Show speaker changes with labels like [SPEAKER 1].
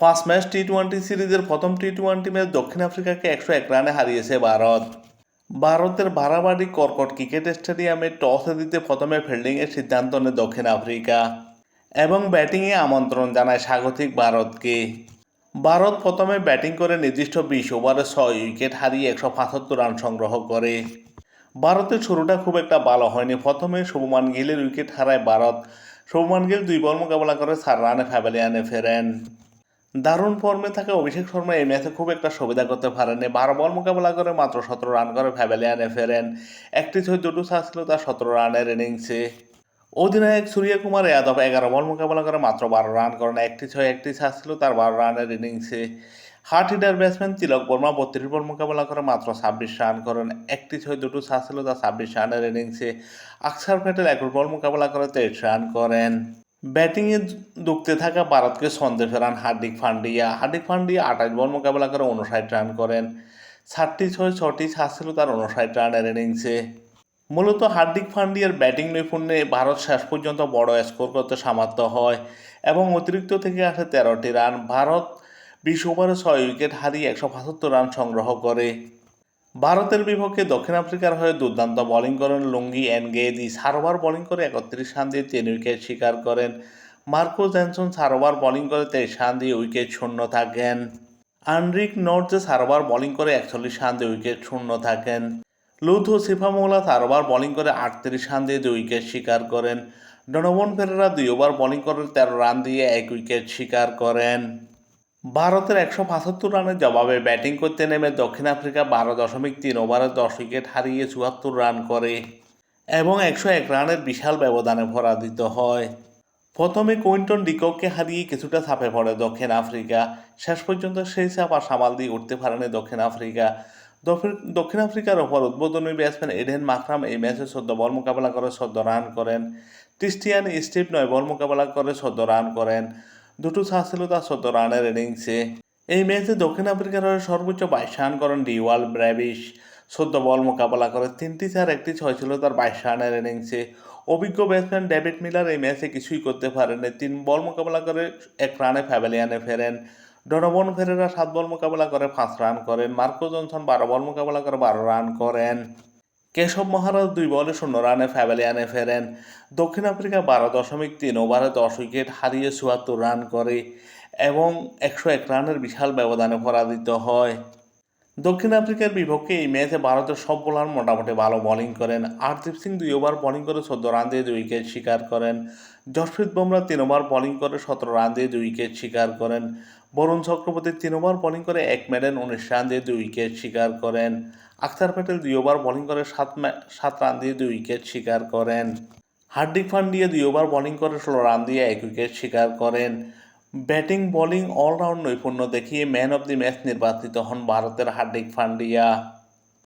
[SPEAKER 1] First match টি-20 সিরিজের প্রথম টি-20 match দক্ষিণ আফ্রিকাকে 101 রানে হারিয়েছে ভারত। ভারতের বাড়াবাড়ি কর্কট ক্রিকেট স্টেডিয়ামে টসে দিতে প্রথমে ফিল্ডিংয়ের সিদ্ধান্ত নেয় দক্ষিণ আফ্রিকা এবং ব্যাটিংয়ে আমন্ত্রণ জানায় স্বাগতিক ভারতকে। ভারত প্রথমে ব্যাটিং করে নির্দিষ্ট 20 ওভারে 6 উইকেট হারিয়ে 175 রান সংগ্রহ করে। ভারতের শুরুটা খুব একটা ভালো হয়নি। প্রথমে শুভমান গিলের উইকেট হারায় ভারত। শুভমান গিল 2 বল মোকাবেলা করে 4 রানে প্যাভিলিয়নে ফেরেন। দারুণ ফর্মে থাকা অভিষেক শর্মা এই ম্যাচে খুব একটা সুবিধা করতে পারেননি। 12 বল মোকাবেলা করে মাত্র 17 রান করে প্যাভিলিয়নে ফেরেন। একটি ছয় দুটো চান্স ছিল তার 17 রানের ইনিংসে। অধিনায়ক সূর্যকুমার যাদব 11 বল মোকাবেলা করে মাত্র 12 রান করেন। একটি ছয় একটি চান্স ছিল তার 12 রানের ইনিংসে। হার্ড হিটার ব্যাটসম্যান তিলক বর্মা 32 বল মোকাবেলা করে মাত্র 26 রান করেন। একটি ছয় দুটো চান্স ছিল তার 26 রানের ইনিংসে। আকসার প্যাটেল 21 বল মোকাবেলা করে 23 রান করেন। ব্যাটিংয়ে ধুঁকতে থাকা ভারতকে ছন্দে ফেরান হার্দিক পান্ডিয়া। 28 বল মোকাবেলা করে 59 রান করেন। 4টি ছয় 6টি চান্স ছিল তার 59 রানের ইনিংসে। মূলত হার্দিক পান্ডিয়ার ব্যাটিং নৈপুণ্যে ভারত শেষ পর্যন্ত বড় স্কোর করতে সামর্থ্য হয় এবং অতিরিক্ত থেকে আসে 13টি রান। ভারত 20 ওভারে 6 উইকেট হারিয়ে 175 রান সংগ্রহ করে। ভারতের বিপক্ষে দক্ষিণ আফ্রিকার হয়ে দুর্দান্ত বোলিং করেন লুঙ্গি এনগেদি। 4 ওভার বোলিং করে 31 রান দিয়ে 3 উইকেট শিকার করেন। মার্কো জনসন 4 ওভার বোলিং করে 23 রান দিয়ে উইকেট শূন্য থাকেন। আন্দ্রিক নর্জে 4 ওভার বোলিং করে 41 রান দিয়ে উইকেট শূন্য থাকেন। লুথো সিফামোলা 4 ওভার বোলিং করে 38 রান দিয়ে 2 উইকেট শিকার করেন। ডনোভান ফেরেরা 2 ওভার বোলিং করে 13 রান দিয়ে 1 উইকেট শিকার করেন। ভারতের 175 রানের জবাবে ব্যাটিং করতে নেমে দক্ষিণ আফ্রিকা 12.3 ওভারে 10 উইকেট হারিয়ে 74 রান করে এবং 101 রানের বিশাল ব্যবধানে পরাজিত হয়। প্রথমে কুইন্টন ডিককে হারিয়ে কিছুটা চাপে পড়ে দক্ষিণ আফ্রিকা। শেষ পর্যন্ত সেই চাপ আর সামাল দিয়ে উঠতে পারেনি দক্ষিণ আফ্রিকা। দক্ষিণ আফ্রিকার ওপর উদ্বোধনী ব্যাটসম্যান এডেন মাকরাম এই ম্যাচে 14 বল মোকাবেলা করে 14 রান করেন। ক্রিস্টিয়ান স্টিভ 9 বল মোকাবেলা করে 14 রান করেন। দুটো চান্স ছিল তার 14 রানের ইনিংসে। এই ম্যাচে দক্ষিণ আফ্রিকার হয়ে সর্বোচ্চ 22 রান করেন ডিওয়াল ব্রেভিস। 14 বল মোকাবেলা করে 3টি চার 1টি 6 ছিল তার 22 রানের ইনিংসে। অভিজ্ঞ ব্যাটসম্যান ডেভিড মিলার এই ম্যাচে কিছুই করতে পারেননি। 3 বল মোকাবেলা করে 1 রানে প্যাভিলিয়নে ফেরেন। ডনোভান ফেরেরা 7 বল মোকাবেলা করে 5 রান করেন। মার্কো জনসন 12 বল মোকাবেলা করে 12 রান করেন। কেশব মহারাজ 2 বলে 0 রানে প্যাভিলিয়নে ফেরেন। দক্ষিণ আফ্রিকা 12.3 ওভারে 10 উইকেট হারিয়ে 74 রান করে এবং 101 রানের বিশাল ব্যবধানে পরাজিত হয়। দক্ষিণ আফ্রিকার বিপক্ষে এই ম্যাচে ভারতের সব বোলার মোটামুটি ভালো বোলিং করেন। আরদীপ সিং 2 ওভার বোলিং করে 14 রান দিয়ে 2 উইকেট শিকার করেন। জসপ্রীত বুমরা 3 ওভার বোলিং করে 17 রান দিয়ে 2 উইকেট শিকার করেন। বরুণ চক্রবর্তী 3 ওভার বোলিং করে 1 মেডেন 19 রান দিয়ে 2 উইকেট শিকার করেন। আকসার প্যাটেল 2 ওভার বোলিং করে 7 রান দিয়ে 2 উইকেট শিকার করেন। হার্দিক পান্ডিয়া 2 ওভার বোলিং করে 16 রান দিয়ে 1 উইকেট শিকার করেন। ব্যাটিং বোলিং অলরাউন্ড নৈপুণ্য দেখিয়ে ম্যান অব দি ম্যাচ নির্বাচিত হন ভারতের হার্দিক পান্ডিয়া।